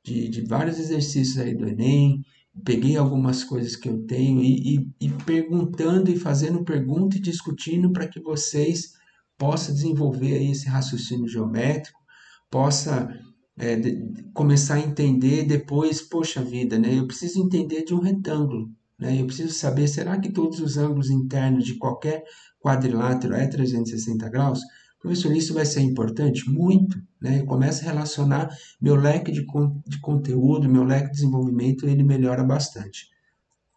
de vários exercícios aí do Enem, peguei algumas coisas que eu tenho e perguntando e fazendo pergunta e discutindo para que vocês possam desenvolver aí esse raciocínio geométrico, possa começar a entender depois, poxa vida, né? Eu preciso entender de um retângulo, né? Eu preciso saber, será que todos os ângulos internos de qualquer quadrilátero é 360 graus? Professor, isso vai ser importante? Muito, né? Eu começo a relacionar meu leque de conteúdo, meu leque de desenvolvimento, ele melhora bastante,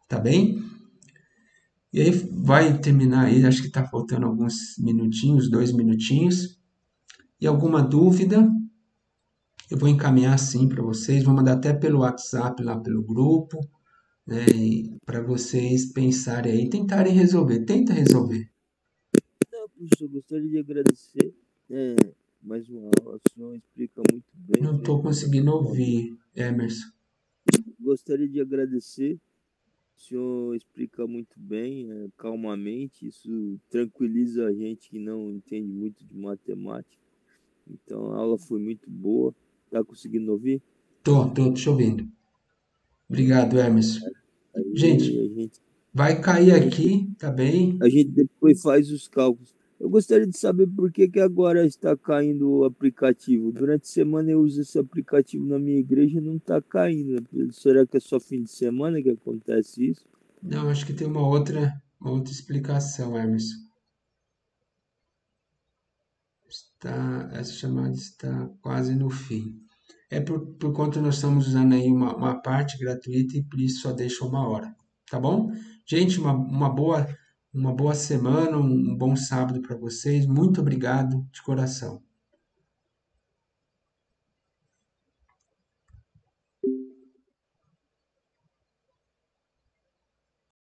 tá bem? E aí vai terminar aí, acho que está faltando alguns minutinhos, 2 minutinhos. E alguma dúvida, eu vou encaminhar sim para vocês, vou mandar até pelo WhatsApp lá pelo grupo, né? Para vocês pensarem aí, tentarem resolver, tenta resolver. Não, professor, gostaria de agradecer. É, mais uma aula, o senhor explica muito bem. Não estou conseguindo ouvir, Emerson. Gostaria de agradecer. O senhor explica muito bem, calmamente. Isso tranquiliza a gente que não entende muito de matemática. Então a aula foi muito boa. Tá conseguindo ouvir? Tô te ouvindo. Obrigado, Emerson. Aí Gente, a gente, vai cair aqui, tá bem? a gente depois faz os cálculos. Eu gostaria de saber por que agora está caindo o aplicativo. Durante a semana eu uso esse aplicativo na minha igreja e não está caindo, né? Será que é só fim de semana que acontece isso? Não, acho que tem uma outra explicação, Emerson. Essa chamada está quase no fim. É por conta nós estamos usando aí uma parte gratuita e por isso só deixa 1 hora, tá bom? Gente, uma boa semana, um bom sábado para vocês. Muito obrigado de coração.